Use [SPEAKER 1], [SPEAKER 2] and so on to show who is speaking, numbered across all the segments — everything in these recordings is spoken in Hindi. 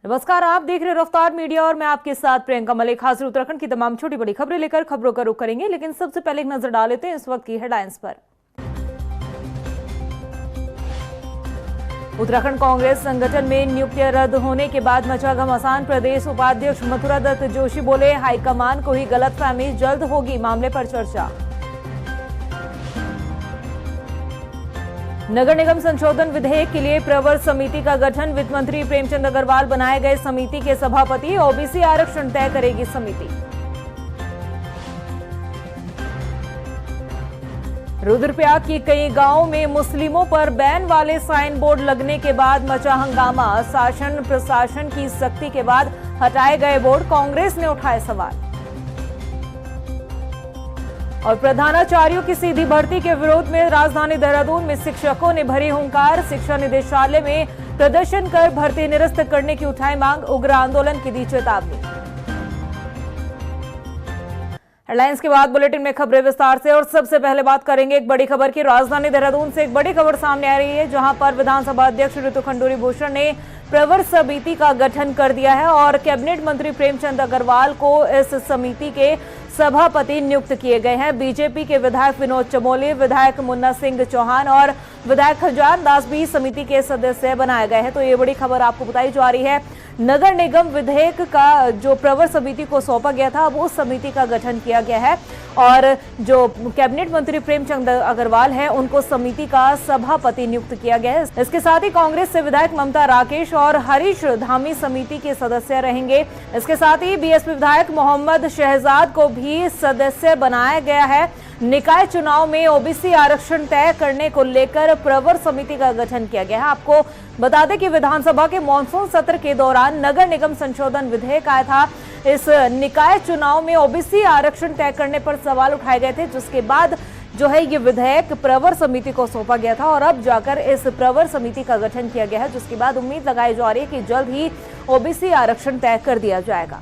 [SPEAKER 1] नमस्कार, आप देख रहे रफ्तार मीडिया और मैं आपके साथ प्रियंका मलिक हाजिर उत्तराखंड की तमाम छोटी बड़ी खबरें लेकर खबरों का रुख करेंगे। लेकिन सबसे पहले एक नजर डाल लेते हैं इस वक्त की हेडलाइंस पर। उत्तराखंड कांग्रेस संगठन में नियुक्तियां रद्द होने के बाद मचा घमासान। प्रदेश उपाध्यक्ष मथुरा दत्त जोशी बोले, हाईकमान को ही गलतफहमी, जल्द होगी मामले पर चर्चा। नगर निगम संशोधन विधेयक के लिए प्रवर समिति का गठन। वित्त मंत्री प्रेमचंद अग्रवाल बनाए गए समिति के सभापति। ओबीसी आरक्षण तय करेगी समिति। रुद्रप्रयाग की कई गांवों में मुस्लिमों पर बैन वाले साइन बोर्ड लगने के बाद मचा हंगामा। शासन प्रशासन की सख्ती के बाद हटाए गए बोर्ड, कांग्रेस ने उठाए सवाल। और प्रधानाचार्यों की सीधी भर्ती के विरोध में राजधानी देहरादून में शिक्षकों ने भरी हुंकार। शिक्षा निदेशालय में प्रदर्शन कर भर्ती निरस्त करने की उठाई मांग, उग्र आंदोलन की दी चेतावनी। हेडलाइंस के बाद बुलेटिन में खबरें विस्तार से। और सबसे पहले बात करेंगे एक बड़ी खबर की। राजधानी देहरादून से एक बड़ी खबर सामने आ रही है, जहां पर विधानसभा अध्यक्ष ऋतु खंडूरी भूषण ने प्रवर समिति का गठन कर दिया है और कैबिनेट मंत्री प्रेमचंद अग्रवाल को इस समिति के सभापति नियुक्त किए गए हैं। बीजेपी के विधायक विनोद चमोली, विधायक मुन्ना सिंह चौहान और विधायक खजान दास भी समिति के सदस्य बनाए गए हैं। तो ये बड़ी खबर आपको बताई जा रही है। नगर निगम विधेयक का जो प्रवर समिति को सौंपा गया था, अब उस समिति का गठन किया गया है और जो कैबिनेट मंत्री प्रेमचंद अग्रवाल है, उनको समिति का सभापति नियुक्त किया गया है। इसके साथ ही कांग्रेस से विधायक ममता राकेश और हरीश धामी समिति के सदस्य रहेंगे। इसके साथ ही बीएसपी विधायक मोहम्मद शहजाद को भी सदस्य बनाया गया है। निकाय चुनाव में ओबीसी आरक्षण तय करने को लेकर प्रवर समिति का गठन किया गया है। आपको बता दें कि विधानसभा के मॉनसून सत्र के दौरान नगर निगम संशोधन विधेयक आया था। इस निकाय चुनाव में ओबीसी आरक्षण तय करने पर सवाल उठाए गए थे, जिसके बाद जो है ये विधेयक प्रवर समिति को सौंपा गया था और अब जाकर इस प्रवर समिति का गठन किया गया है, जिसके बाद उम्मीद लगाई जा रही है कि जल्द ही ओबीसी आरक्षण तय कर दिया जाएगा।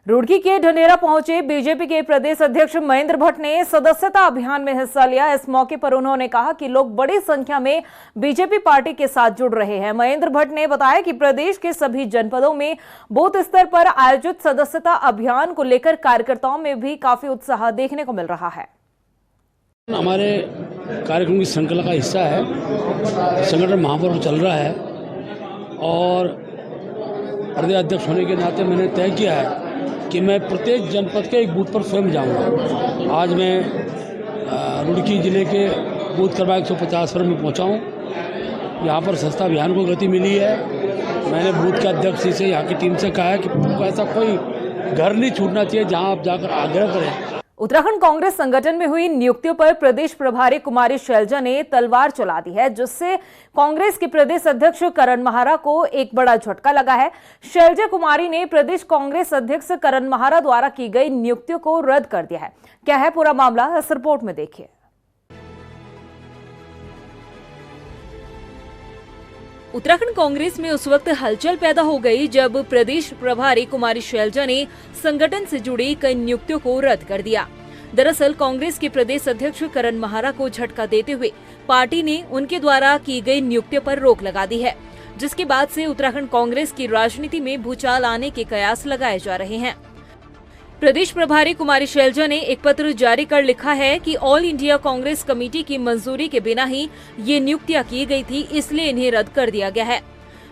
[SPEAKER 1] रुड़की के ढनेरा पहुंचे बीजेपी के प्रदेश अध्यक्ष महेंद्र भट्ट ने सदस्यता अभियान में हिस्सा लिया। इस मौके पर उन्होंने कहा कि लोग बड़ी संख्या में बीजेपी पार्टी के साथ जुड़ रहे हैं। महेंद्र भट्ट ने बताया कि प्रदेश के सभी जनपदों में बूथ स्तर पर आयोजित सदस्यता अभियान को लेकर कार्यकर्ताओं में भी काफी उत्साह देखने को मिल रहा है।
[SPEAKER 2] हमारे कार्यक्रम की श्रृंखला का हिस्सा है, संगठन महापर्व चल रहा है और प्रदेश अध्यक्ष होने के नाते मैंने तय किया है कि मैं प्रत्येक जनपद के एक बूथ पर स्वयं जाऊंगा। आज मैं रुड़की ज़िले के बूथ क्रमांक 150 पर मैं पहुंचा हूं। यहां पर सस्ता अभियान को गति मिली है। मैंने बूथ के अध्यक्ष से, यहाँ की टीम से कहा है कि ऐसा कोई घर नहीं छूटना चाहिए जहां आप जाकर आग्रह करें।
[SPEAKER 1] उत्तराखंड कांग्रेस संगठन में हुई नियुक्तियों पर प्रदेश प्रभारी कुमारी शैलजा ने तलवार चला दी है, जिससे कांग्रेस के प्रदेश अध्यक्ष करण महारा को एक बड़ा झटका लगा है। शैलजा कुमारी ने प्रदेश कांग्रेस अध्यक्ष करण महारा द्वारा की गई नियुक्तियों को रद्द कर दिया है। क्या है पूरा मामला, इस रिपोर्ट में देखिए। उत्तराखंड कांग्रेस में उस वक्त हलचल पैदा हो गई जब प्रदेश प्रभारी कुमारी शैलजा ने संगठन से जुड़ी कई नियुक्तियों को रद्द कर दिया। दरअसल कांग्रेस के प्रदेश अध्यक्ष करण महारा को झटका देते हुए पार्टी ने उनके द्वारा की गई नियुक्तियों पर रोक लगा दी है, जिसके बाद से उत्तराखंड कांग्रेस की राजनीति में भूचाल आने के कयास लगाए जा रहे हैं। प्रदेश प्रभारी कुमारी शैलजा ने एक पत्र जारी कर लिखा है कि ऑल इंडिया कांग्रेस कमेटी की मंजूरी के बिना ही ये नियुक्तियां की गई थी, इसलिए इन्हें रद्द कर दिया गया है।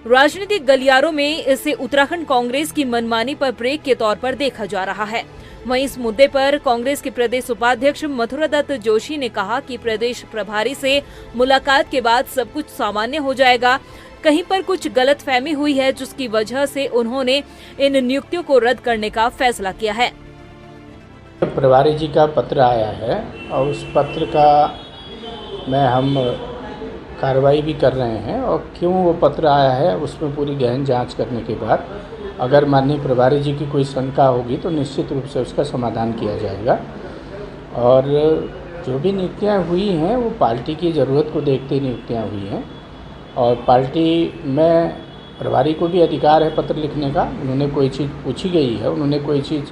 [SPEAKER 1] राजनीतिक गलियारों में इसे उत्तराखंड कांग्रेस की मनमानी पर ब्रेक के तौर पर देखा जा रहा है। वहीं इस मुद्दे पर कांग्रेस के प्रदेश उपाध्यक्ष मथुरा दत्त जोशी ने कहा कि प्रदेश प्रभारी से मुलाकात के बाद सब कुछ सामान्य हो जाएगा। कहीं पर कुछ गलतफहमी हुई है, जिसकी वजह से उन्होंने इन नियुक्तियों को रद्द करने का फैसला किया है।
[SPEAKER 3] प्रभारी जी का पत्र आया है और उस पत्र का हम कार्रवाई भी कर रहे हैं और क्यों वो पत्र आया है उसमें पूरी गहन जांच करने के बाद अगर माननीय प्रभारी जी की कोई शंका होगी तो निश्चित रूप से उसका समाधान किया जाएगा। और जो भी नियुक्तियाँ हुई हैं वो पार्टी की ज़रूरत को देखते नियुक्तियाँ हुई हैं और पार्टी में प्रभारी को भी अधिकार है पत्र लिखने का। उन्होंने कोई चीज़ पूछी गई है, उन्होंने कोई चीज़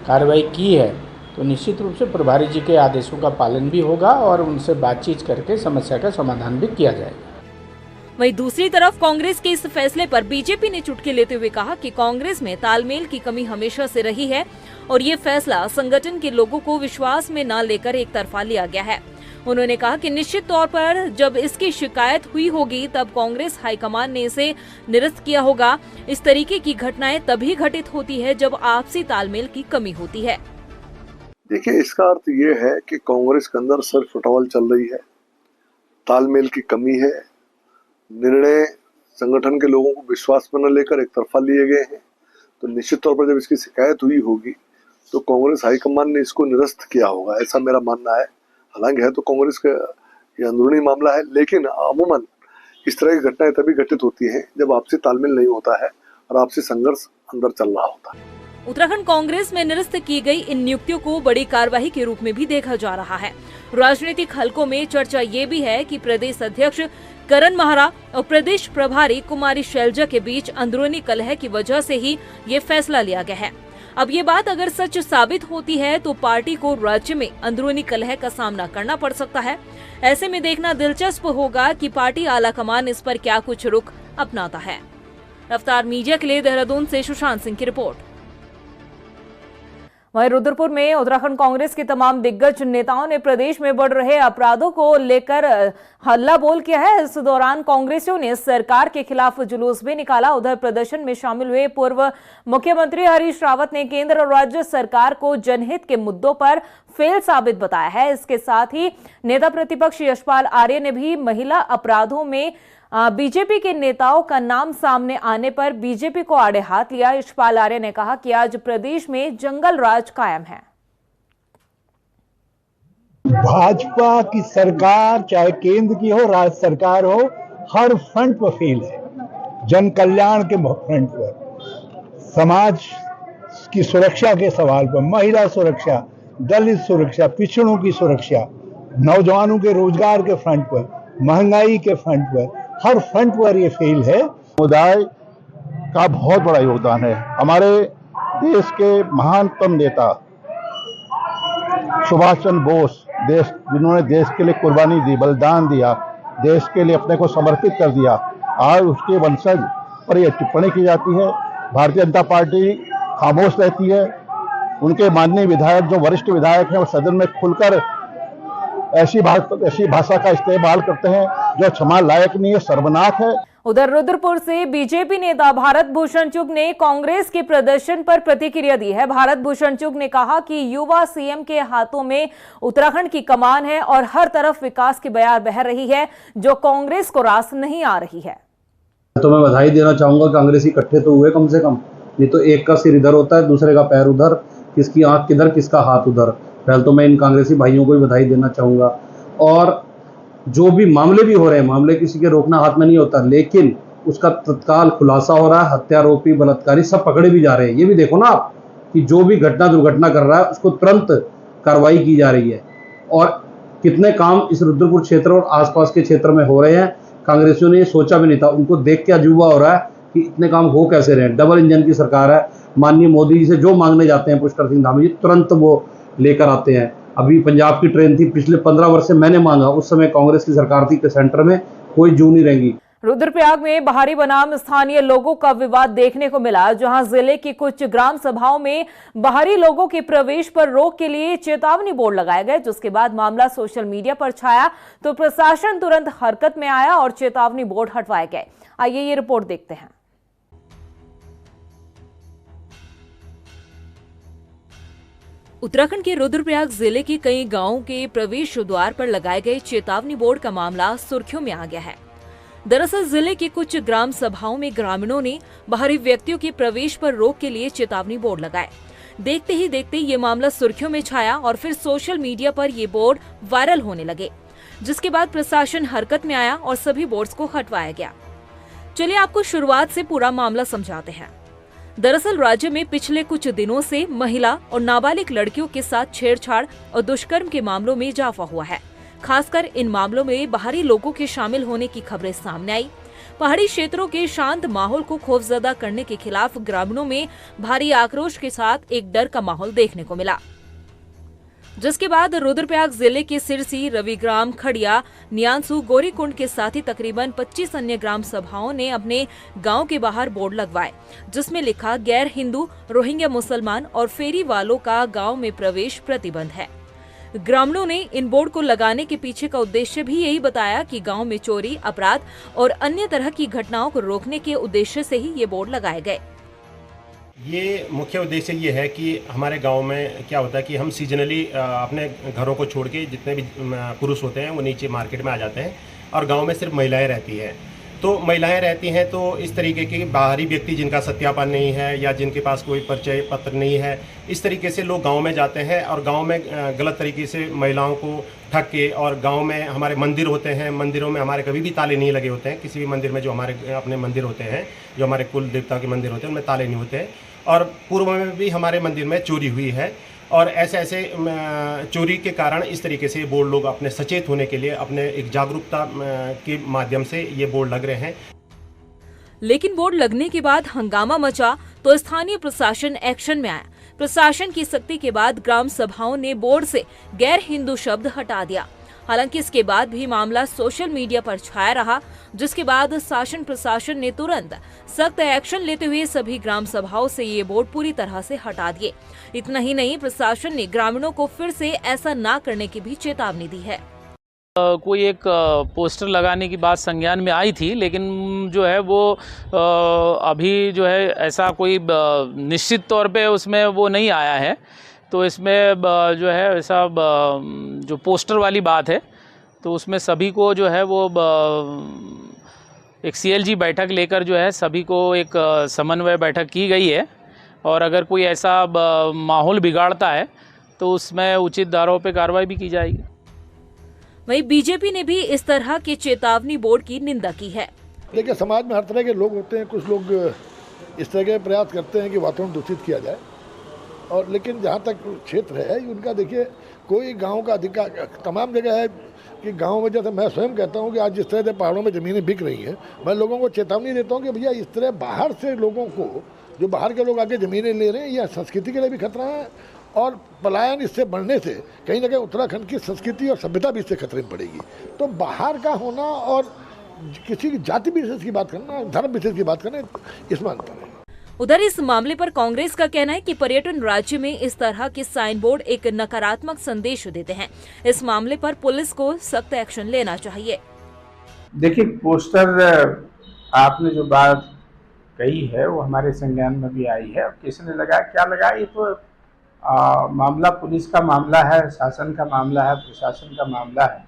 [SPEAKER 3] कार्रवाई की है तो निश्चित रूप से प्रभारी जी के आदेशों का पालन भी होगा और उनसे बातचीत करके समस्या का समाधान भी किया जाएगा।
[SPEAKER 1] वहीं दूसरी तरफ कांग्रेस के इस फैसले पर बीजेपी ने चुटकी लेते हुए कहा कि कांग्रेस में तालमेल की कमी हमेशा से रही है और ये फैसला संगठन के लोगों को विश्वास में न लेकर एक तरफा लिया गया है। उन्होंने कहा कि निश्चित तौर पर जब इसकी शिकायत हुई होगी तब कांग्रेस हाईकमान ने इसे निरस्त किया होगा। इस तरीके की घटनाएं तभी घटित होती है जब आपसी तालमेल की कमी होती है।
[SPEAKER 4] देखिए, इसका अर्थ ये है कि कांग्रेस के अंदर सर फुटबॉल चल रही है, तालमेल की कमी है, निर्णय संगठन के लोगों को विश्वास में न लेकर एक तरफा लिए गए हैं। तो निश्चित तौर पर जब इसकी शिकायत हुई होगी तो कांग्रेस हाईकमान ने इसको निरस्त किया होगा, ऐसा मेरा मानना है। हालांकि है तो कांग्रेस का ये अंदरूनी मामला है, लेकिन अमूमन इस तरह की घटनाएं तभी घटित होती हैं जब आपसी तालमेल नहीं होता है और आपसी संघर्ष अंदर चल रहा होता है।
[SPEAKER 1] उत्तराखंड कांग्रेस में निरस्त की गई इन नियुक्तियों को बड़ी कार्रवाई के रूप में भी देखा जा रहा है। राजनीतिक हलकों में चर्चा ये भी है कि प्रदेश अध्यक्ष करण माहरा और प्रदेश प्रभारी कुमारी शैलजा के बीच अंदरूनी कलह की वजह से ही ये फैसला लिया गया है। अब ये बात अगर सच साबित होती है तो पार्टी को राज्य में अंदरूनी कलह का सामना करना पड़ सकता है। ऐसे में देखना दिलचस्प होगा कि पार्टी आलाकमान इस पर क्या कुछ रुख अपनाता है। रफ्तार मीडिया के लिए देहरादून से सुशांत सिंह की रिपोर्ट। वहीं रुद्रपुर में उत्तराखंड कांग्रेस के तमाम दिग्गज नेताओं ने प्रदेश में बढ़ रहे अपराधों को लेकर हल्ला बोल किया है। इस दौरान कांग्रेसियों ने सरकार के खिलाफ जुलूस भी निकाला। उधर प्रदर्शन में शामिल हुए पूर्व मुख्यमंत्री हरीश रावत ने केंद्र और राज्य सरकार को जनहित के मुद्दों पर फेल साबित बताया है। इसके साथ ही नेता प्रतिपक्ष यशपाल आर्य ने भी महिला अपराधों में बीजेपी के नेताओं का नाम सामने आने पर बीजेपी को आड़े हाथ लिया। यशपाल आर्य ने कहा कि आज प्रदेश में जंगल राज कायम है।
[SPEAKER 5] भाजपा की सरकार चाहे केंद्र की हो, राज्य सरकार हो, हर फ्रंट पर फेल है। जन कल्याण के फ्रंट पर, समाज की सुरक्षा के सवाल पर, महिला सुरक्षा, दलित सुरक्षा, पिछड़ों की सुरक्षा, नौजवानों के रोजगार के फ्रंट पर, महंगाई के फ्रंट पर, हर फ्रंट पर ये फेल है।
[SPEAKER 6] समुदाय का बहुत बड़ा योगदान है। हमारे देश के महानतम नेता सुभाष चंद्र बोस, जिन्होंने देश के लिए कुर्बानी दी, बलिदान दिया, देश के लिए अपने को समर्पित कर दिया, आज उसके वंशज पर यह टिप्पणी की जाती है। भारतीय जनता पार्टी खामोश रहती है। उनके माननीय विधायक, जो वरिष्ठ विधायक हैं, वो सदन में खुलकर ऐसी भाषा का इस्तेमाल करते हैं जो क्षमा लायक नहीं है, शर्मनाक है।
[SPEAKER 1] उधर रुद्रपुर से बीजेपी नेता भारत भूषण चुग ने कांग्रेस के प्रदर्शन पर प्रतिक्रिया दी है। भारत भूषण चुग ने कहा कि युवा सीएम के हाथों में उत्तराखंड की कमान है और हर तरफ विकास की बयार बह रही है जो कांग्रेस को रास नहीं आ रही है।
[SPEAKER 7] तो मैं बधाई देना चाहूंगा, कांग्रेसी इकट्ठे तो हुए कम से कम, नहीं तो एक का सिर इधर होता है, दूसरे का पैर उधर, किसकी आंख किधर, किसका हाथ उधर। पहले तो मैं इन कांग्रेसी भाइयों को भी बधाई देना चाहूँगा। और जो भी मामले भी हो रहे हैं, मामले किसी के रोकना हाथ में नहीं होता, लेकिन उसका तत्काल खुलासा हो रहा है। हत्यारोपी, बलात्कारी सब पकड़े भी जा रहे हैं। ये भी देखो ना आप कि जो भी दुर्घटना कर रहा है उसको तुरंत कार्रवाई की जा रही है। और कितने काम इस रुद्रपुर क्षेत्र और आसपास के क्षेत्र में हो रहे हैं, कांग्रेसियों ने ये सोचा भी नहीं था। उनको देख के अजूबा हो रहा है कि इतने काम हो कैसे रहे हैं। डबल इंजन की सरकार है। माननीय मोदी जी से जो मांगने जाते हैं पुष्कर सिंह धामी जी तुरंत वो लेकर आते हैं। अभी पंजाब की ट्रेन थी, पिछले 15 वर्ष से मैंने मांगा, उस समय कांग्रेस की सरकार थी कि सेंटर में कोई जू नहीं रहेंगी।
[SPEAKER 1] रुद्रप्रयाग में बाहरी बनाम स्थानीय लोगों का विवाद देखने को मिला, जहां जिले की कुछ ग्राम सभाओं में बाहरी लोगों के प्रवेश पर रोक के लिए चेतावनी बोर्ड लगाए गए। जिसके बाद मामला सोशल मीडिया पर छाया तो प्रशासन तुरंत हरकत में आया और चेतावनी बोर्ड हटवाए गए। आइए ये रिपोर्ट देखते हैं। उत्तराखंड के रुद्रप्रयाग जिले के कई गांवों के प्रवेश द्वार पर लगाए गए चेतावनी बोर्ड का मामला सुर्खियों में आ गया है। दरअसल जिले के कुछ ग्राम सभाओं में ग्रामीणों ने बाहरी व्यक्तियों के प्रवेश पर रोक के लिए चेतावनी बोर्ड लगाए। देखते ही देखते ये मामला सुर्खियों में छाया और फिर सोशल मीडिया पर ये बोर्ड वायरल होने लगे, जिसके बाद प्रशासन हरकत में आया और सभी बोर्ड्स को हटवाया गया। चलिए आपको शुरुआत से पूरा मामला समझाते हैं। दरअसल राज्य में पिछले कुछ दिनों से महिला और नाबालिग लड़कियों के साथ छेड़छाड़ और दुष्कर्म के मामलों में इजाफा हुआ है। खासकर इन मामलों में बाहरी लोगों के शामिल होने की खबरें सामने आई। पहाड़ी क्षेत्रों के शांत माहौल को खौफजदा करने के खिलाफ ग्रामीणों में भारी आक्रोश के साथ एक डर का माहौल देखने को मिला। जिसके बाद रुद्रप्रयाग जिले के सिरसी, रविग्राम, खड़िया, नियांसू, गौरीकुंड के साथ ही तकरीबन 25 अन्य ग्राम सभाओं ने अपने गांव के बाहर बोर्ड लगवाए, जिसमें लिखा गैर हिंदू, रोहिंग्या मुसलमान और फेरी वालों का गांव में प्रवेश प्रतिबंध है। ग्रामीणों ने इन बोर्ड को लगाने के पीछे का उद्देश्य भी यही बताया कि गांव में चोरी, अपराध और अन्य तरह की घटनाओं को रोकने के उद्देश्य से ही ये बोर्ड लगाए गए।
[SPEAKER 8] ये मुख्य उद्देश्य ये है कि हमारे गांव में क्या होता है कि हम सीजनली अपने घरों को छोड़ के जितने भी पुरुष होते हैं वो नीचे मार्केट में आ जाते हैं और गांव में सिर्फ महिलाएं रहती हैं। तो महिलाएं रहती हैं तो इस तरीके के बाहरी व्यक्ति जिनका सत्यापन नहीं है या जिनके पास कोई परिचय पत्र नहीं है, इस तरीके से लोग गांव में जाते हैं और गांव में गलत तरीके से महिलाओं को ठग के, और गांव में हमारे मंदिर होते हैं, मंदिरों में हमारे कभी भी ताले नहीं लगे होते हैं। किसी भी मंदिर में जो हमारे अपने मंदिर होते हैं, जो हमारे कुल देवता के मंदिर होते हैं, उनमें ताले नहीं होते हैं। और पूर्व में भी हमारे मंदिर में चोरी हुई है और ऐसे चोरी के कारण इस तरीके से ये बोर्ड लोग अपने सचेत होने के लिए अपने एक जागरूकता के माध्यम से ये बोर्ड लग रहे हैं।
[SPEAKER 1] लेकिन बोर्ड लगने के बाद हंगामा मचा तो स्थानीय प्रशासन एक्शन में आया। प्रशासन की सख्ती के बाद ग्राम सभाओं ने बोर्ड से गैर हिंदू शब्द हटा दिया। हालांकि इसके बाद भी मामला सोशल मीडिया पर छाया रहा, जिसके बाद शासन प्रशासन ने तुरंत सख्त एक्शन लेते हुए सभी ग्राम सभाओं से ये बोर्ड पूरी तरह से हटा दिए। इतना ही नहीं, प्रशासन ने ग्रामीणों को फिर से ऐसा ना करने की भी चेतावनी दी है।
[SPEAKER 9] कोई एक पोस्टर लगाने की बात संज्ञान में आई थी, लेकिन जो है वो अभी जो है ऐसा कोई निश्चित तौर पे उसमें वो नहीं आया है। तो इसमें जो है ऐसा जो पोस्टर वाली बात है तो उसमें सभी को जो है वो एक CLG बैठक लेकर जो है सभी को एक समन्वय बैठक की गई है और अगर कोई ऐसा माहौल बिगाड़ता है तो उसमें उचित धाराओं पे कार्रवाई भी की जाएगी।
[SPEAKER 1] वहीं बीजेपी ने भी इस तरह के चेतावनी बोर्ड की निंदा की है।
[SPEAKER 10] देखिए, समाज में हर तरह के लोग होते हैं। कुछ लोग इस तरह के प्रयास करते हैं कि वातावरण दूषित किया जाए, और लेकिन जहाँ तक क्षेत्र है उनका, देखिए कोई गांव का अधिकार तमाम जगह है कि गांव में, जैसे मैं स्वयं कहता हूँ कि आज जिस तरह से पहाड़ों में ज़मीनें बिक रही हैं, मैं लोगों को चेतावनी देता हूँ कि भैया इस तरह बाहर से लोगों को, जो बाहर के लोग आके ज़मीनें ले रहे हैं, यह संस्कृति के लिए भी खतरा है और पलायन इससे बढ़ने से कहीं ना कहीं उत्तराखंड की संस्कृति और सभ्यता भी इससे खतरे में पड़ेगी। तो बाहर का होना और किसी की जाति विशेष की बात करना, धर्म विशेष की बात करना, इसमें अंतर है।
[SPEAKER 1] उधर इस मामले पर कांग्रेस का कहना है कि पर्यटन राज्य में इस तरह के साइन बोर्ड एक नकारात्मक संदेश देते हैं। इस मामले पर पुलिस को सख्त एक्शन लेना चाहिए।
[SPEAKER 3] देखिए, पोस्टर आपने जो बात कही है वो हमारे संज्ञान में भी आई है। किसने लगाया, क्या लगाया, ये तो मामला पुलिस का मामला है, शासन का मामला है, प्रशासन का मामला है।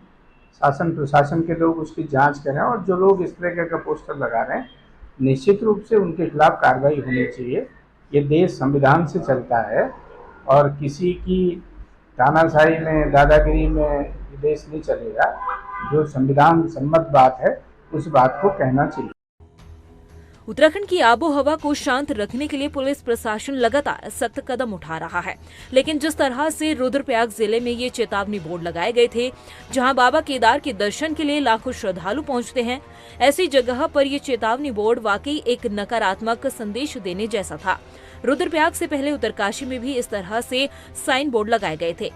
[SPEAKER 3] शासन प्रशासन के लोग उसकी जांच करें और जो लोग इस तरह का पोस्टर लगा रहे हैं निश्चित रूप से उनके खिलाफ कार्रवाई होनी चाहिए। ये देश संविधान से चलता है और किसी की तानाशाही में, दादागिरी में ये देश नहीं चलेगा। जो संविधान सम्मत बात है उस बात को कहना चाहिए।
[SPEAKER 1] उत्तराखंड की आबोहवा को शांत रखने के लिए पुलिस प्रशासन लगातार सख्त कदम उठा रहा है, लेकिन जिस तरह से रुद्रप्रयाग जिले में ये चेतावनी बोर्ड लगाए गए थे, जहां बाबा केदार के दर्शन के लिए लाखों श्रद्धालु पहुंचते हैं, ऐसी जगह पर ये चेतावनी बोर्ड वाकई एक नकारात्मक संदेश देने जैसा था। रुद्रप्रयाग से पहले उत्तरकाशी में भी इस तरह से साइन बोर्ड लगाए गए थे।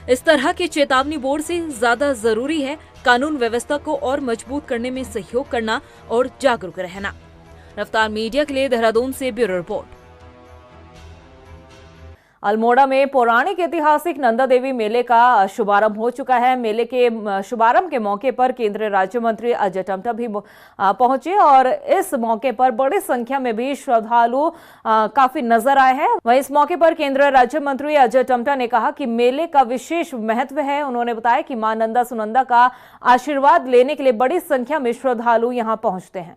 [SPEAKER 1] इस तरह के चेतावनी बोर्ड से ज्यादा जरूरी है कानून व्यवस्था को और मजबूत करने में सहयोग करना और जागरूक रहना। रफ्तार मीडिया के लिए देहरादून से ब्यूरो रिपोर्ट। अल्मोड़ा में पौराणिक ऐतिहासिक नंदा देवी मेले का शुभारंभ हो चुका है। मेले के शुभारंभ के मौके पर केंद्रीय राज्य मंत्री अजय टमटा भी पहुंचे और इस मौके पर बड़ी संख्या में भी श्रद्धालु काफी नजर आए हैं। वहीं इस मौके पर केंद्रीय राज्य मंत्री अजय टमटा ने कहा कि मेले का विशेष महत्व है। उन्होंने बताया कि मां नंदा सुनंदा का आशीर्वाद लेने के लिए बड़ी संख्या में श्रद्धालु यहाँ पहुंचते हैं।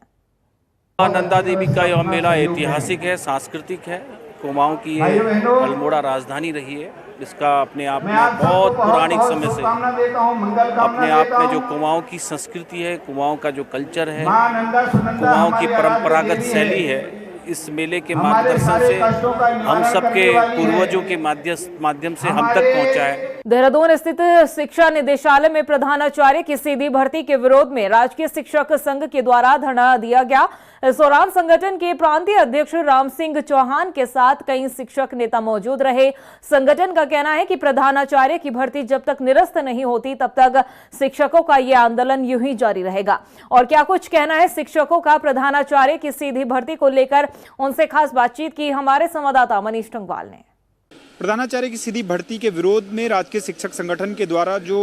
[SPEAKER 11] मां नंदा देवी का यह मेला ऐतिहासिक है, सांस्कृतिक है। कुमाऊं की ये अल्मोड़ा राजधानी रही है, इसका अपने आप में बहुत पौराणिक समय से अपने आप में जो कुमाऊं की संस्कृति है, कुमाऊं का जो कल्चर है, कुमाऊं की परंपरागत शैली है, इस मेले के मार्गदर्शन से हम सबके पूर्वजों के माध्यम से हम तक पहुंचा है।
[SPEAKER 1] देहरादून स्थित शिक्षा निदेशालय में प्रधानाचार्य की सीधी भर्ती के विरोध में राजकीय शिक्षक संघ के द्वारा धरना दिया गया। इस दौरान संगठन के प्रांतीय अध्यक्ष राम सिंह चौहान के साथ कई शिक्षक नेता मौजूद रहे। संगठन का कहना है कि प्रधानाचार्य की भर्ती जब तक निरस्त नहीं होती तब तक शिक्षकों का ये आंदोलन यूं ही जारी रहेगा। और क्या कुछ कहना है शिक्षकों का प्रधानाचार्य की सीधी भर्ती को लेकर, उनसे खास बातचीत की हमारे संवाददाता मनीष टंगवाल ने।
[SPEAKER 12] प्रधानाचार्य की सीधी भर्ती के विरोध में राजकीय शिक्षक संगठन के द्वारा जो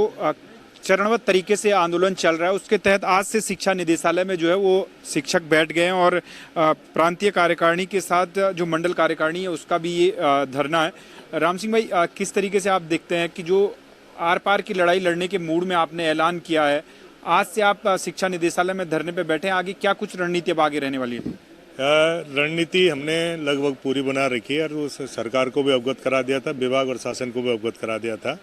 [SPEAKER 12] चरणबद्ध तरीके से आंदोलन चल रहा है, उसके तहत आज से शिक्षा निदेशालय में जो है वो शिक्षक बैठ गए हैं और प्रांतीय कार्यकारिणी के साथ जो मंडल कार्यकारिणी है उसका भी ये धरना है। राम सिंह भाई, किस तरीके से आप देखते हैं कि जो आर पार की लड़ाई लड़ने के मूड में आपने ऐलान किया है, आज से आप शिक्षा निदेशालय में धरने पर बैठे हैं, आगे क्या कुछ रणनीति अब आगे रहने वाली है?
[SPEAKER 13] रणनीति हमने लगभग पूरी बना रखी है और उस सरकार को भी अवगत करा दिया था, विभाग और शासन को भी अवगत करा दिया था।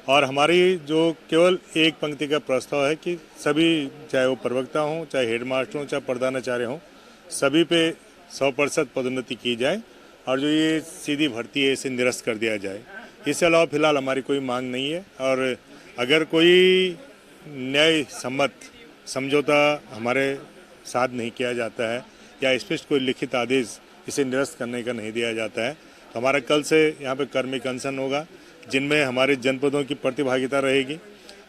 [SPEAKER 13] और हमारी जो केवल एक पंक्ति का प्रस्ताव है कि सभी, चाहे वो प्रवक्ता हों, चाहे हेडमास्टर हों, चाहे प्रधानाचार्य हों, सभी पे 100% पदोन्नति की जाए और जो ये सीधी भर्ती है इसे निरस्त कर दिया जाए। इसके अलावा फिलहाल हमारी कोई मांग नहीं है और अगर कोई न्याय सम्मत समझौता हमारे साथ नहीं किया जाता है या स्पष्ट कोई लिखित आदेश इसे निरस्त करने का नहीं दिया जाता है तो हमारा कल से यहाँ पे कर्मिक अनशन होगा, जिनमें हमारे जनपदों की प्रतिभागिता रहेगी।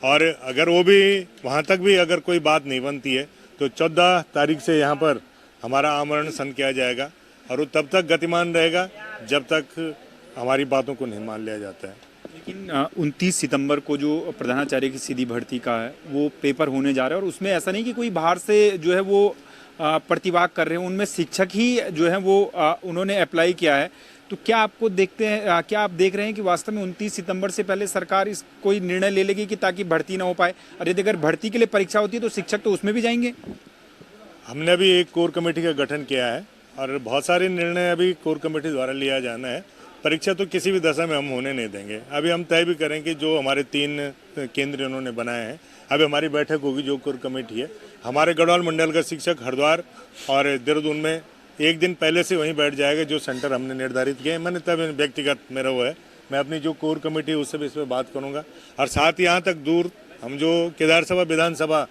[SPEAKER 13] और अगर वो भी वहाँ तक भी अगर कोई बात नहीं बनती है तो 14 तारीख से यहाँ पर हमारा आमरण अनशन किया जाएगा और वो तब तक गतिमान रहेगा जब तक हमारी बातों को नहीं मान लिया जाता है।
[SPEAKER 12] लेकिन 29 सितंबर को जो प्रधानाचार्य की सीधी भर्ती का है वो पेपर होने जा रहा है और उसमें ऐसा नहीं कि कोई बाहर से जो है वो प्रतिभाग कर रहे हैं, उनमें शिक्षक ही जो है वो उन्होंने अप्लाई किया है। तो क्या आपको देखते हैं, क्या आप देख रहे हैं कि वास्तव में 29 सितंबर से पहले सरकार इस कोई निर्णय ले लेगी कि ताकि भर्ती ना हो पाए? और यदि अगर भर्ती के लिए परीक्षा होती है तो शिक्षक तो उसमें भी जाएंगे।
[SPEAKER 13] हमने अभी एक कोर कमेटी का गठन किया है और बहुत सारे निर्णय अभी कोर कमेटी द्वारा लिया जाना है। परीक्षा तो किसी भी दशा में हम होने नहीं देंगे। अभी हम तय भी करेंगे जो हमारे 3 केंद्र उन्होंने बनाए हैं। अभी हमारी बैठक होगी जो कोर कमेटी है। हमारे गढ़वाल मंडल का शिक्षक हरिद्वार और देहरादून में एक दिन पहले से वहीं बैठ जाएगा जो सेंटर हमने निर्धारित किए हैं। मैंने तब व्यक्तिगत मेरा वो है, मैं अपनी जो कोर कमेटी है उससे भी इस पर बात करूँगा। और साथ ही यहाँ तक दूर हम जो केदार सभा विधानसभा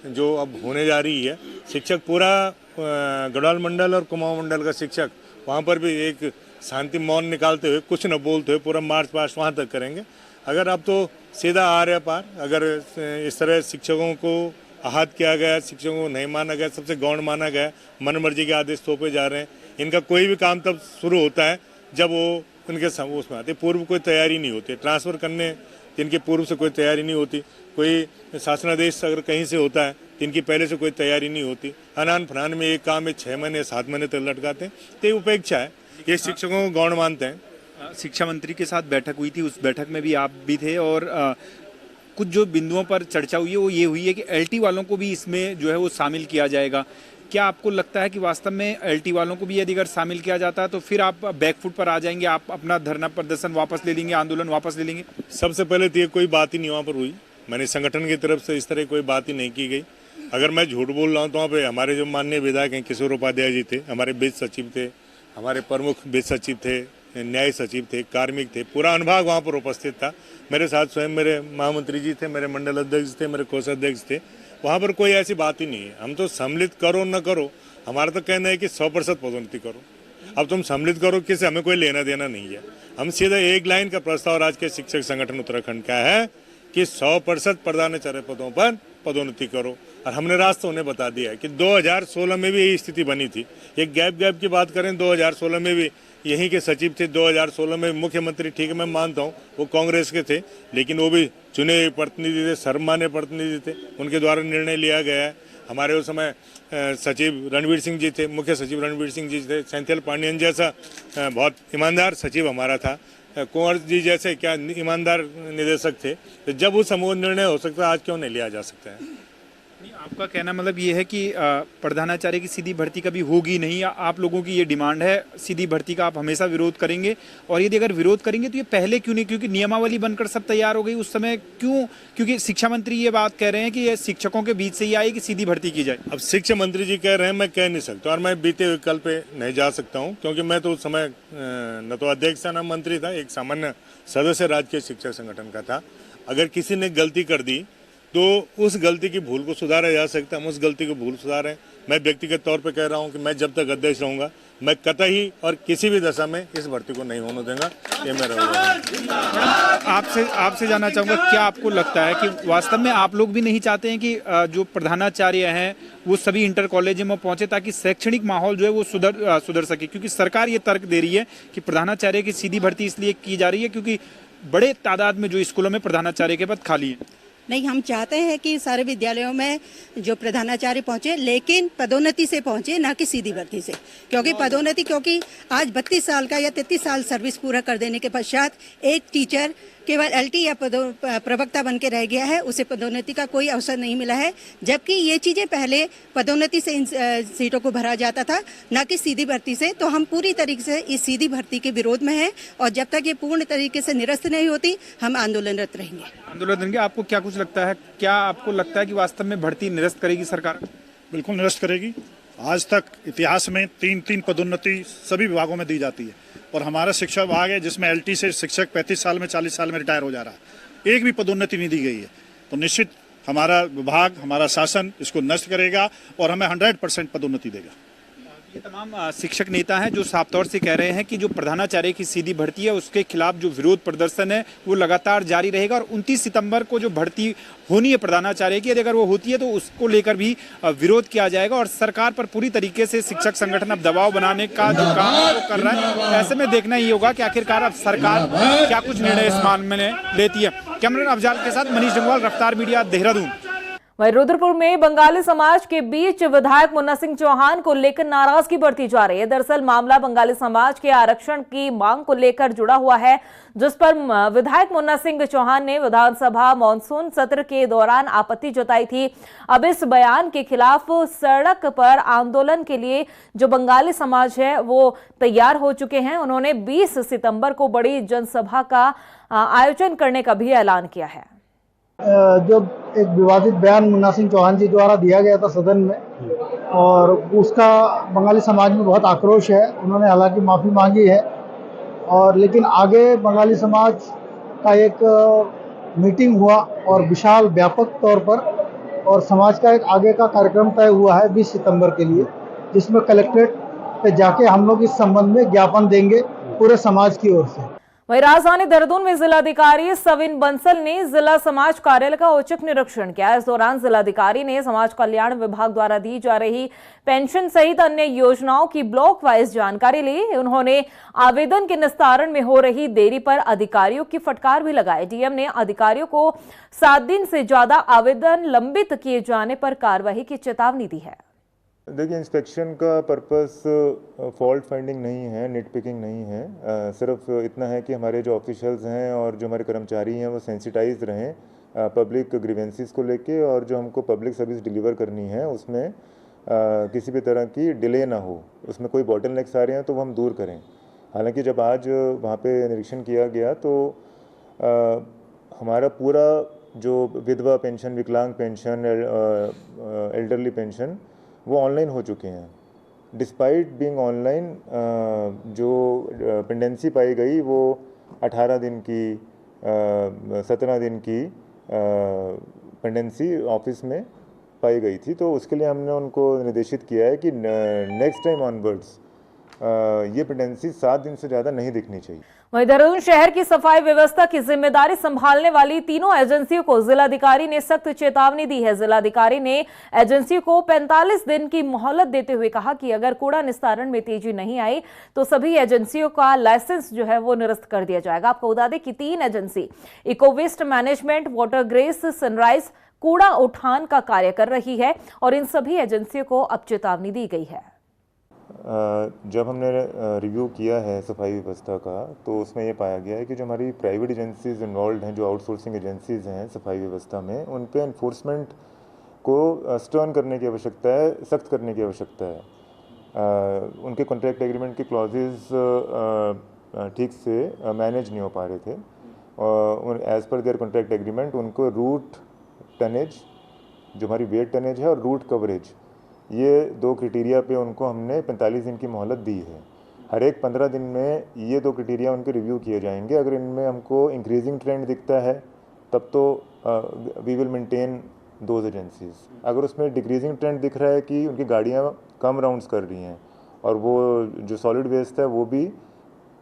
[SPEAKER 13] जो अब होने जा रही है, शिक्षक पूरा गढ़वाल मंडल और कुमाऊं मंडल का शिक्षक वहाँ पर भी एक शांति मौन निकालते हुए, कुछ न बोलते हुए पूरा मार्च पास्ट वहाँ तक करेंगे। अगर अब तो सीधा आर्य पार, अगर इस तरह शिक्षकों को आहत किया गया, शिक्षकों को नहीं माना गया, सबसे गौण माना गया, मन मर्जी के आदेश थोपे जा रहे हैं। इनका कोई भी काम तब शुरू होता है जब वो उनके उसमें आते, पूर्व कोई तैयारी नहीं होती। ट्रांसफ़र करने जिनके पूर्व से कोई तैयारी नहीं होती, कोई शासनादेश अगर कहीं से होता है तो इनकी पहले से कोई तैयारी नहीं होती। अनान फनान में एक काम में 6 महीने 7 महीने तक लटकाते हैं, तो ये उपेक्षा है। ये शिक्षकों को गौण मानते हैं।
[SPEAKER 12] शिक्षा मंत्री के साथ बैठक हुई थी, उस बैठक में भी आप भी थे और कुछ जो बिंदुओं पर चर्चा हुई है वो ये हुई है कि एलटी वालों को भी इसमें जो है वो शामिल किया जाएगा। क्या आपको लगता है कि वास्तव में एलटी वालों को भी यदि अगर शामिल किया जाता है तो फिर आप बैकफुट पर आ जाएंगे, आप अपना धरना प्रदर्शन वापस ले लेंगे, आंदोलन वापस ले लेंगे?
[SPEAKER 13] सबसे पहले तो ये कोई बात ही नहीं वहाँ पर हुई। मैंने संगठन की तरफ से इस तरह कोई बात ही नहीं की गई। अगर मैं झूठ बोल रहा हूँ तो वहाँ पर हमारे जो माननीय विधायक हैं किशोर उपाध्याय जी थे, हमारे वित्त सचिव थे, हमारे प्रमुख वित्त सचिव थे, न्याय सचिव थे, कार्मिक थे, पूरा अनुभाग वहाँ पर उपस्थित था। मेरे साथ स्वयं मेरे महामंत्री जी थे, मेरे मंडल अध्यक्ष थे, मेरे कोषाध्यक्ष थे। वहाँ पर कोई ऐसी बात ही नहीं है। हम तो सम्मिलित करो न करो, हमारा तो कहना है कि 100% पदोन्नति करो। अब तुम सम्मिलित करो किसी, हमें कोई लेना देना नहीं है। हम सीधा एक लाइन का प्रस्ताव राज्य के शिक्षक संगठन उत्तराखंड का है कि 100% प्रधानाचार्य पदों पर पदोन्नति करो। और हमने रास्ता उन्हें बता दिया है कि 2016 में भी यही स्थिति बनी थी। एक गैप की बात करें, 2016 में भी यहीं के सचिव थे। 2016 में मुख्यमंत्री, ठीक है मैं मानता हूँ वो कांग्रेस के थे, लेकिन वो भी चुने हुए प्रतिनिधि थे, सर्वमान्य प्रतिनिधि थे, उनके द्वारा निर्णय लिया गया है। हमारे उस समय सचिव रणवीर सिंह जी थे, मुख्य सचिव रणवीर सिंह जी थे। सेंथिल पांडियन जैसा बहुत ईमानदार सचिव हमारा था। कुंवर जी जैसे क्या ईमानदार निदेशक थे। तो जब उस समूह निर्णय हो सकता है, आज क्यों नहीं लिया जा सकता है?
[SPEAKER 12] आपका कहना मतलब ये है कि प्रधानाचार्य की सीधी भर्ती कभी होगी नहीं, या आप लोगों की ये डिमांड है सीधी भर्ती का, आप हमेशा विरोध करेंगे? और यदि अगर विरोध करेंगे तो ये पहले क्यों नहीं, क्योंकि नियमावली बनकर सब तैयार हो गई उस समय क्यों? क्योंकि शिक्षा मंत्री ये बात कह रहे हैं कि ये शिक्षकों के बीच से ही आई कि सीधी भर्ती की जाए।
[SPEAKER 13] अब शिक्षा मंत्री जी कह रहे हैं, मैं कह नहीं सकता, और मैं बीते हुए कल पे नहीं जा सकता हूँ, क्योंकि मैं तो उस समय न तो अध्यक्ष न मंत्री था, एक सामान्य सदस्य राजकीय शिक्षक संगठन का था। अगर किसी ने गलती कर दी तो उस गलती की भूल को सुधारा जा सकता है, हम उस गलती को भूल सुधारें। मैं व्यक्तिगत तौर पे कह रहा हूं कि मैं जब तक अध्यक्ष रहूंगा मैं कतई और किसी भी दशा में इस भर्ती को नहीं होने दूंगा, ये मेरा।
[SPEAKER 12] आपसे जानना चाहूँगा, क्या आपको लगता है कि वास्तव में आप लोग भी नहीं चाहते हैं कि जो प्रधानाचार्य हैं वो सभी इंटर कॉलेजों में पहुंचे ताकि शैक्षणिक माहौल जो है वो सुधर सके? क्योंकि सरकार ये तर्क दे रही है कि प्रधानाचार्य की सीधी भर्ती इसलिए की जा रही है क्योंकि बड़े तादाद में जो स्कूलों में प्रधानाचार्य के पद खाली है।
[SPEAKER 14] नहीं, हम चाहते हैं कि सारे विद्यालयों में जो प्रधानाचार्य पहुंचे, लेकिन पदोन्नति से पहुंचे, ना कि सीधी भर्ती से। क्योंकि आज 32 साल का या 33 साल सर्विस पूरा कर देने के पश्चात एक टीचर केवल LT या प्रवक्ता बन के रह गया है, उसे पदोन्नति का कोई अवसर नहीं मिला है, जबकि ये चीज़ें पहले पदोन्नति से इन सीटों को भरा जाता था, ना कि सीधी भर्ती से। तो हम पूरी तरीके से इस सीधी भर्ती के विरोध में हैं, और जब तक ये पूर्ण तरीके से निरस्त नहीं होती हम आंदोलनरत रहेंगे।
[SPEAKER 12] आपको क्या कुछ लगता है, क्या आपको लगता है कि वास्तव में भर्ती निरस्त करेगी सरकार?
[SPEAKER 15] बिल्कुल निरस्त करेगी। आज तक इतिहास में 3-3 पदोन्नति सभी विभागों में दी जाती है, और हमारा शिक्षा विभाग है जिसमें LT से शिक्षक 35 साल में 40 साल में रिटायर हो जा रहा है, एक भी पदोन्नति नहीं दी गई है। तो निश्चित हमारा विभाग, हमारा शासन इसको नष्ट करेगा और हमें 100% पदोन्नति देगा।
[SPEAKER 12] ये तमाम शिक्षक नेता हैं जो साफ तौर से कह रहे हैं कि जो प्रधानाचार्य की सीधी भर्ती है उसके खिलाफ जो विरोध प्रदर्शन है वो लगातार जारी रहेगा, और 29 सितंबर को जो भर्ती होनी है प्रधानाचार्य की, अगर वो होती है तो उसको लेकर भी विरोध किया जाएगा। और सरकार पर पूरी तरीके से शिक्षक संगठन अब दबाव बनाने का जो काम है वो कर रहा है। ऐसे में देखना ही होगा कि आखिरकार अब सरकार क्या कुछ निर्णय इस मामले में लेती है। कैमरामैन अफजाल के साथ मनीष जंगवाल, रफ्तार मीडिया, देहरादून।
[SPEAKER 1] वहीं रुद्रपुर में बंगाली समाज के बीच विधायक मुन्ना सिंह चौहान को लेकर नाराजगी बढ़ती जा रही है। दरअसल मामला बंगाली समाज के आरक्षण की मांग को लेकर जुड़ा हुआ है, जिस पर विधायक मुन्ना सिंह चौहान ने विधानसभा मानसून सत्र के दौरान आपत्ति जताई थी। अब इस बयान के खिलाफ सड़क पर आंदोलन के लिए जो बंगाली समाज है वो तैयार हो चुके हैं। उन्होंने 20 सितंबर को बड़ी जनसभा का आयोजन करने का भी ऐलान किया है।
[SPEAKER 16] जो एक विवादित बयान मुन्ना सिंह चौहान जी द्वारा दिया गया था सदन में, और उसका बंगाली समाज में बहुत आक्रोश है। उन्होंने हालांकि माफ़ी मांगी है, और लेकिन आगे बंगाली समाज का एक मीटिंग हुआ और विशाल व्यापक तौर पर, और समाज का एक आगे का कार्यक्रम तय हुआ है 20 सितंबर के लिए, जिसमें कलेक्ट्रेट पे जाके हम लोग इस संबंध में ज्ञापन देंगे पूरे समाज की ओर से।
[SPEAKER 1] वहीं राजधानी देहरादून में जिलाधिकारी सविन बंसल ने जिला समाज कार्यालय का औचक निरीक्षण किया। इस दौरान जिलाधिकारी ने समाज कल्याण विभाग द्वारा दी जा रही पेंशन सहित अन्य योजनाओं की ब्लॉक वाइज जानकारी ली। उन्होंने आवेदन के निस्तारण में हो रही देरी पर अधिकारियों की फटकार भी लगाई। डीएम ने अधिकारियों को 7 दिन से ज्यादा आवेदन लंबित किए जाने पर कार्रवाई की चेतावनी दी है।
[SPEAKER 17] देखिए, इंस्पेक्शन का पर्पस फॉल्ट फाइंडिंग नहीं है, निट पिकिंग नहीं है। सिर्फ इतना है कि हमारे जो ऑफिशियल्स हैं और जो हमारे कर्मचारी हैं वो सेंसिटाइज रहें पब्लिक ग्रीवेंसीज को लेके, और जो हमको पब्लिक सर्विस डिलीवर करनी है उसमें किसी भी तरह की डिले ना हो, उसमें कोई बॉटलनेक्स आ रहे हैं तो वो हम दूर करें। हालांकि जब आज वहाँ पे निरीक्षण किया गया तो हमारा पूरा जो विधवा पेंशन, विकलांग पेंशन, एल्डरली पेंशन वो ऑनलाइन हो चुके हैं। डिस्पाइट बीइंग ऑनलाइन जो पेंडेंसी पाई गई वो 18 दिन की 17 दिन की पेंडेंसी ऑफिस में पाई गई थी। तो उसके लिए हमने उनको निर्देशित किया है कि नेक्स्ट टाइम ऑनवर्ड्स ये पेंडेंसी 7 दिन से ज़्यादा नहीं दिखनी चाहिए।
[SPEAKER 1] वहीं देहरादून शहर की सफाई व्यवस्था की जिम्मेदारी संभालने वाली तीनों एजेंसियों को जिलाधिकारी ने सख्त चेतावनी दी है। जिलाधिकारी ने एजेंसियों को 45 दिन की मोहलत देते हुए कहा कि अगर कूड़ा निस्तारण में तेजी नहीं आई तो सभी एजेंसियों का लाइसेंस जो है वो निरस्त कर दिया जाएगा। आपको बता दें कि 3 agency eco waste management, water grace, sunrise कूड़ा उठान का कार्य कर रही है, और इन सभी एजेंसियों को अब चेतावनी दी गई है।
[SPEAKER 17] जब हमने रिव्यू किया है सफाई व्यवस्था का तो उसमें ये पाया गया है कि जो हमारी प्राइवेट एजेंसीज इन्वॉल्व हैं, जो आउटसोर्सिंग एजेंसीज हैं सफाई व्यवस्था में, उन पे एनफोर्समेंट को स्टर्न करने की आवश्यकता है, सख्त करने की आवश्यकता है। उनके कॉन्ट्रैक्ट एग्रीमेंट के क्लॉजेज ठीक से मैनेज नहीं हो पा रहे थे और as per their contract agreement उनको रूट टनेज, जो हमारी वेट टनेज है, और रूट कवरेज, ये 2 क्राइटेरिया पे उनको हमने 45 दिन की मोहलत दी है। हर एक 15 दिन में ये 2 क्राइटेरिया उनके रिव्यू किए जाएंगे। अगर इनमें हमको इंक्रीजिंग ट्रेंड दिखता है तब तो we will maintain those agencies. अगर उसमें डिक्रीजिंग ट्रेंड दिख रहा है कि उनकी गाड़ियाँ कम राउंड्स कर रही हैं और वो जो सॉलिड वेस्ट है वो भी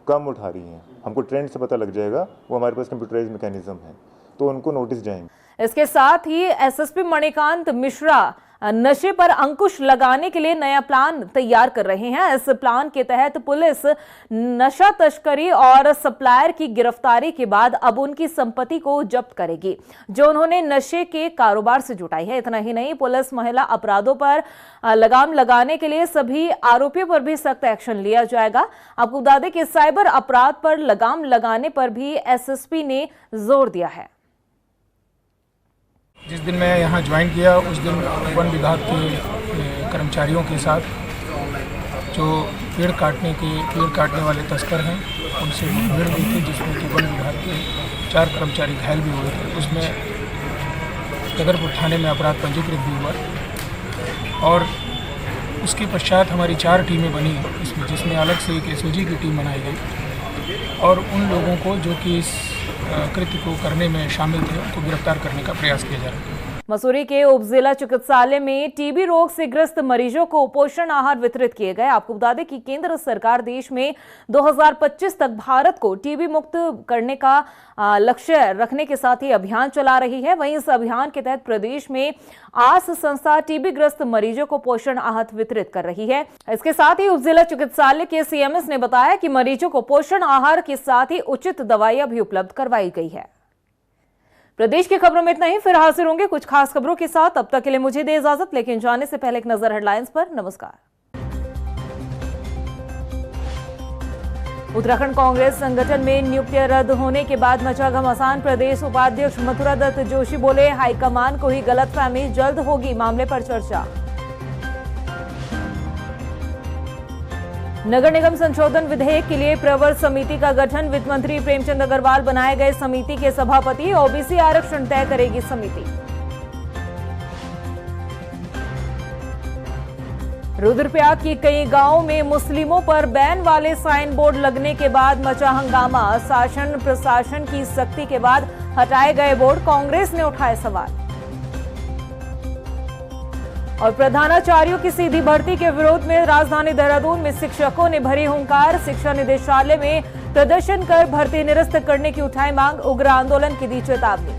[SPEAKER 17] कम उठा रही हैं, हमको ट्रेंड से पता लग जाएगा, वो हमारे पास कंप्यूटराइज मैकेनिज्म है, तो उनको नोटिस जाएंगे।
[SPEAKER 1] इसके साथ ही एसएसपी मणिकांत मिश्रा नशे पर अंकुश लगाने के लिए नया प्लान तैयार कर रहे हैं। इस प्लान के तहत पुलिस नशा तस्करी और सप्लायर की गिरफ्तारी के बाद अब उनकी संपत्ति को जब्त करेगी जो उन्होंने नशे के कारोबार से जुटाई है। इतना ही नहीं, पुलिस महिला अपराधों पर लगाम लगाने के लिए सभी आरोपियों पर भी सख्त एक्शन लिया जाएगा। आपको बता दें कि साइबर अपराध पर लगाम लगाने पर भी एसएसपी ने जोर दिया है।
[SPEAKER 18] जिस दिन मैं यहाँ ज्वाइन किया उस दिन वन विभाग के कर्मचारियों के साथ जो पेड़ काटने वाले तस्कर हैं उनसे मुठभेड़ हुई थी, जिसमें कि वन विभाग के 4 कर्मचारी घायल भी हुए थे। उसमें कदरपुर थाने में अपराध पंजीकृत भी हुआ और उसके पश्चात हमारी 4 टीमें बनी इसमें, जिसमें अलग से एक एसओजी की टीम बनाई गई और उन लोगों को जो कि इस कृत्य को करने में शामिल थे उनको गिरफ्तार करने का प्रयास किया जा रहा है।
[SPEAKER 1] मसूरी के उप जिला चिकित्सालय में टीबी रोग से ग्रस्त मरीजों को पोषण आहार वितरित किए गए। आपको बता दें कि केंद्र सरकार देश में 2025 तक भारत को टीबी मुक्त करने का लक्ष्य रखने के साथ ही अभियान चला रही है। वहीं इस अभियान के तहत प्रदेश में आस संस्था टीबी ग्रस्त मरीजों को पोषण आहार वितरित कर रही है। इसके साथ ही उप जिला चिकित्सालय के सीएमएस ने बताया कि मरीजों को पोषण आहार के साथ ही उचित दवाइयां भी उपलब्ध करवाई गई है। प्रदेश की खबरों में इतना ही, फिर हाजिर होंगे कुछ खास खबरों के साथ। तब तक के लिए मुझे दे इजाजत, लेकिन जाने से पहले एक नजर हेडलाइंस पर। नमस्कार। उत्तराखंड कांग्रेस संगठन में नियुक्तियां रद्द होने के बाद मचा घमासान। प्रदेश उपाध्यक्ष मथुरा दत्त जोशी बोले, हाईकमान को ही गलतफहमी, जल्द होगी मामले पर चर्चा। नगर निगम संशोधन विधेयक के लिए प्रवर समिति का गठन, वित्त मंत्री प्रेमचंद अग्रवाल बनाए गए समिति के सभापति। ओबीसी आरक्षण तय करेगी समिति। रुद्रप्रयाग की कई गांवों में मुस्लिमों पर बैन वाले साइन बोर्ड लगने के बाद मचा हंगामा। शासन प्रशासन की सख्ती के बाद हटाए गए बोर्ड, कांग्रेस ने उठाए सवाल। और प्रधानाचार्यों की सीधी भर्ती के विरोध में राजधानी देहरादून में शिक्षकों ने भरी हुंकार। शिक्षा निदेशालय में प्रदर्शन कर भर्ती निरस्त करने की उठाई मांग, उग्र आंदोलन की दी चेतावनी।